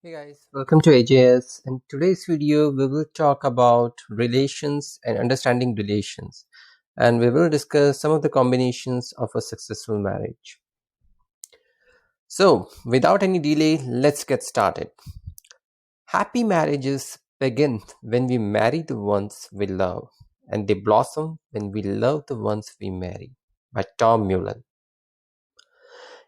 Hey guys, welcome to AJS. In today's video, we will talk about relations and understanding relations, and we will discuss some of the combinations of a successful marriage. So, without any delay, let's get started. Happy marriages begin when we marry the ones we love, and they blossom when we love the ones we marry. By Tom Mullen.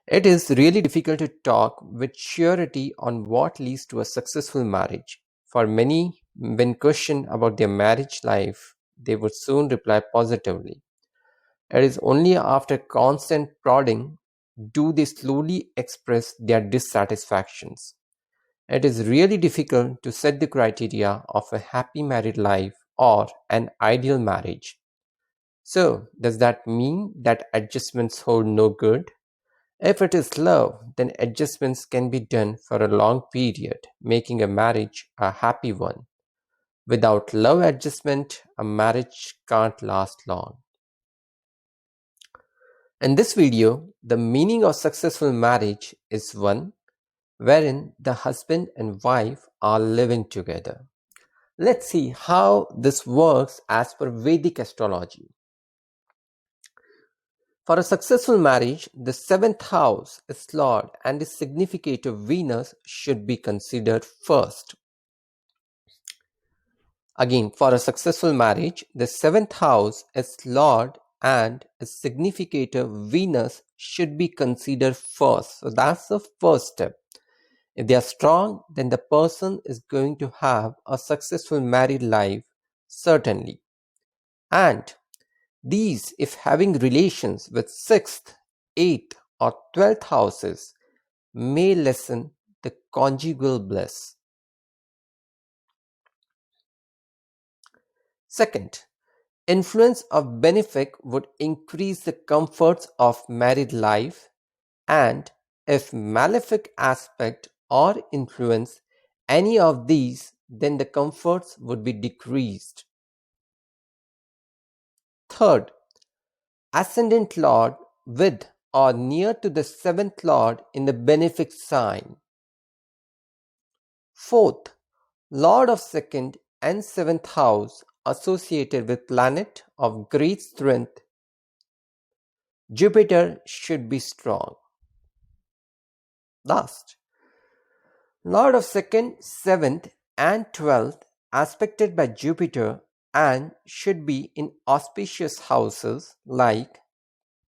It is really difficult to talk with surety on what leads to a successful marriage. For many, when questioned about their marriage life, they would soon reply positively. It is only after constant prodding do they slowly express their dissatisfactions. It is really difficult to set the criteria of a happy married life or an ideal marriage. So, does that mean that adjustments hold no good? If it is love, then adjustments can be done for a long period, making a marriage a happy one. Without love adjustment, a marriage can't last long. In this video, the meaning of successful marriage is one wherein the husband and wife are living together. Let's see how this works as per Vedic astrology. For a successful marriage, the seventh house is Lord and its significator Venus should be considered first. Again, for a successful marriage, the seventh house is Lord and its significator Venus should be considered first. So that's the first step. If they are strong, then the person is going to have a successful married life, certainly. And these, if having relations with 6th, 8th, or 12th houses, may lessen the conjugal bliss. Second, influence of benefic would increase the comforts of married life, and if malefic aspect or influence any of these, then the comforts would be decreased. Third, ascendant lord with or near to the seventh lord in the benefic sign. Fourth, lord of second and seventh house associated with planet of great strength. Jupiter should be strong. Last, lord of second, seventh, and 12th aspected by Jupiter and should be in auspicious houses like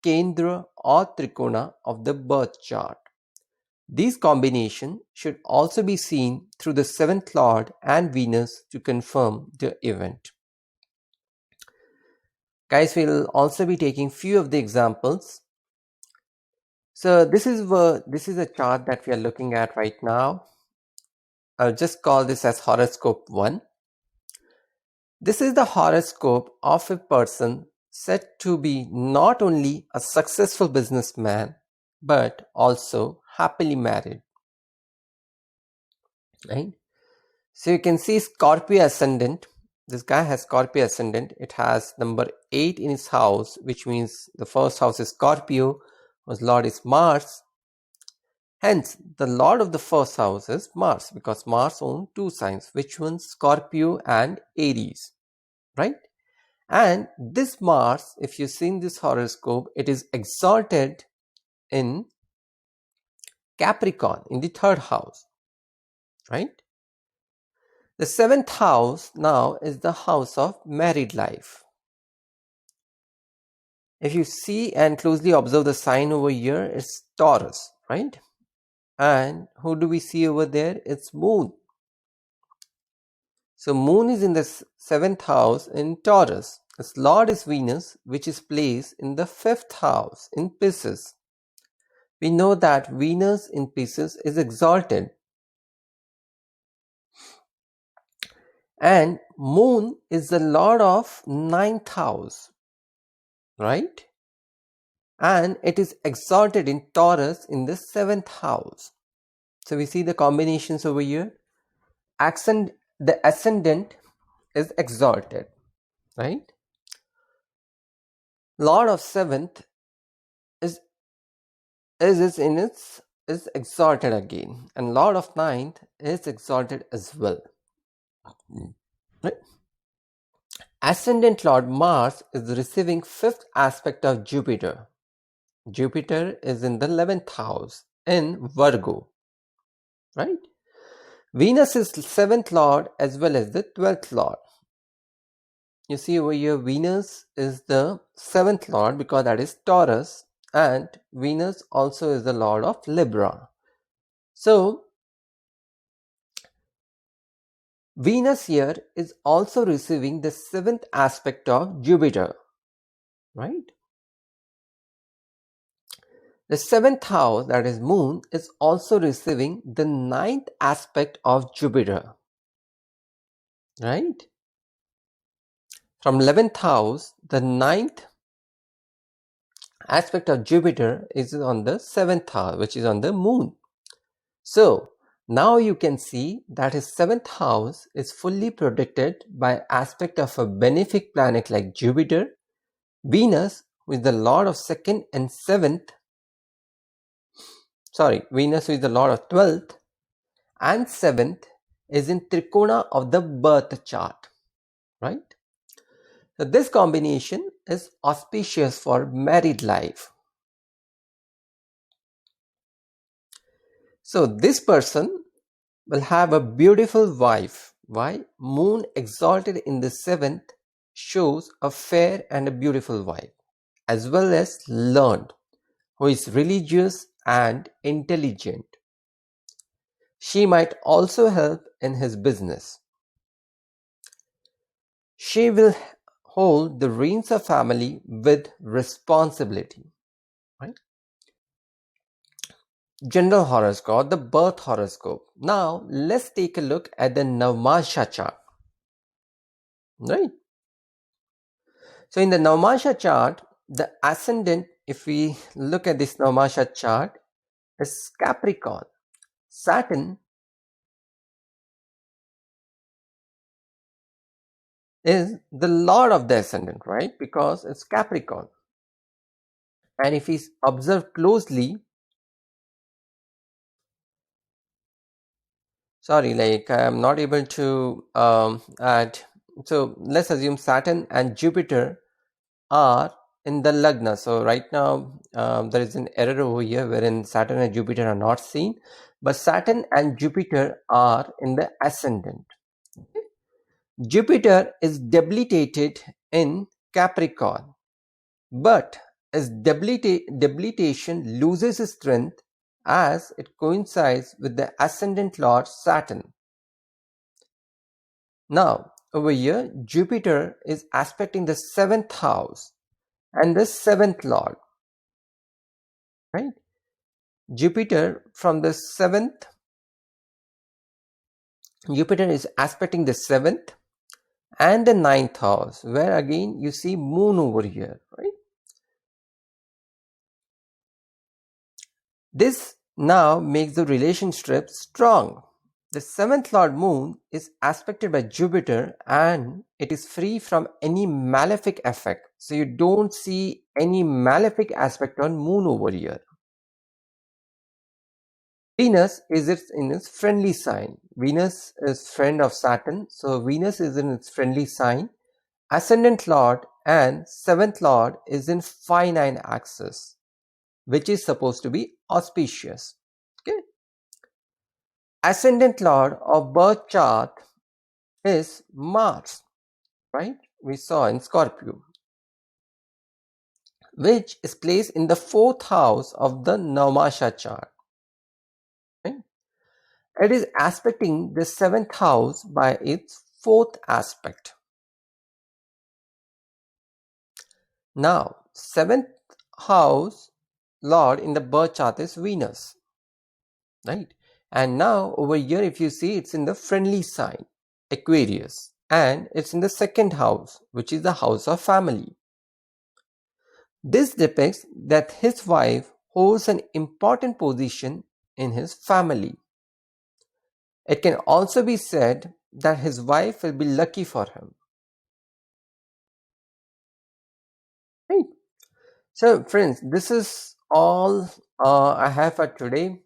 Kendra or Trikona of the birth chart. These combinations should also be seen through the seventh lord and Venus to confirm the event. Guys, we'll also be taking few of the examples. So this is a chart that we are looking at right now. I'll just call this as horoscope 1. This is the horoscope of a person said to be not only a successful businessman but also happily married. Right? So you can see Scorpio ascendant. This guy has Scorpio ascendant. It has number 8 in his house, which means the first house is Scorpio, whose lord is Mars. Hence, the lord of the first house is Mars, because Mars owns 2 signs, which ones? Scorpio and Aries, right? And this Mars, if you see in this horoscope, it is exalted in Capricorn, in the 3rd house, right? The 7th house now is the house of married life. If you see and closely observe the sign over here, it's Taurus, right? And who do we see over there? It's Moon. So Moon is in the 7th house in Taurus. Its lord is Venus, which is placed in the 5th house in Pisces. We know that Venus in Pisces is exalted. And Moon is the lord of 9th house, right? And it is exalted in Taurus in the 7th house. So we see the combinations over here. The ascendant is exalted, right? Lord of 7th is exalted again, and Lord of 9th is exalted as well. Right? Ascendant Lord Mars is receiving fifth aspect of Jupiter. Jupiter is in the 11th house in Virgo, right? Venus is seventh lord as well as the 12th lord. You see over here, Venus is the seventh lord because that is Taurus, and Venus also is the lord of Libra. So, Venus here is also receiving the seventh aspect of Jupiter, right? The seventh house, that is Moon, is also receiving the ninth aspect of Jupiter, right? From 11th house, the ninth aspect of Jupiter is on the seventh house, which is on the Moon. So now you can see that his seventh house is fully protected by aspect of a benefic planet like Jupiter, Venus, who is the lord of second and seventh, Venus who is the lord of 12th and seventh is in Trikona of the birth chart, right? So this combination is auspicious for married life. So this person will have a beautiful wife. Why? Moon exalted in the seventh shows a fair and a beautiful wife, as well as learned, who is religious and intelligent. She might also help in his business. She will hold the reins of family with responsibility. Right? General horoscope, the birth horoscope. Now let's take a look at the Navmasha chart. Right? So in the Navmasha chart, the ascendant, if we look at this Navmasha chart, is Capricorn. Saturn is the lord of the ascendant, right? Because it's Capricorn. And if we observe closely, I'm not able to add. So let's assume Saturn and Jupiter are in the Lagna. So right now there is an error over here wherein Saturn and Jupiter are not seen, but Saturn and Jupiter are in the ascendant. Jupiter is debilitated in Capricorn, but as debilitation loses its strength as it coincides with the ascendant lord Saturn. Now, over here, Jupiter is aspecting the seventh house and the seventh lord, right? Jupiter from the seventh, Jupiter is aspecting the seventh and the ninth house, where again you see Moon over here, right? This now makes the relationship strong. The seventh lord Moon is aspected by Jupiter and it is free from any malefic effect. So you don't see any malefic aspect on Moon over here. Venus is in its friendly sign. Venus is friend of Saturn, so Venus is in its friendly sign. Ascendant lord and seventh lord is in finite axis, which is supposed to be auspicious. Okay. Ascendant lord of birth chart is Mars, right? We saw in Scorpio, which is placed in the fourth house of the Navmasha chart. Right? It is aspecting the seventh house by its fourth aspect. Now, seventh house lord in the birth chart is Venus, right? And now over here, if you see, it's in the friendly sign, Aquarius, and it's in the second house, which is the house of family. This depicts that his wife holds an important position in his family. It can also be said that his wife will be lucky for him. Right? So, friends, this is all I have for today.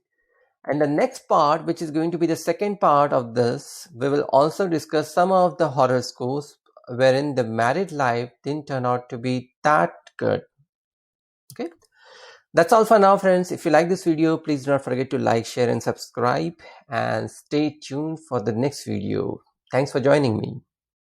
And the next part, which is going to be the second part of this, we will also discuss some of the horoscopes wherein the married life didn't turn out to be that good. Okay. That's all for now, friends. If you like this video, please do not forget to like, share, and subscribe. And stay tuned for the next video. Thanks for joining me.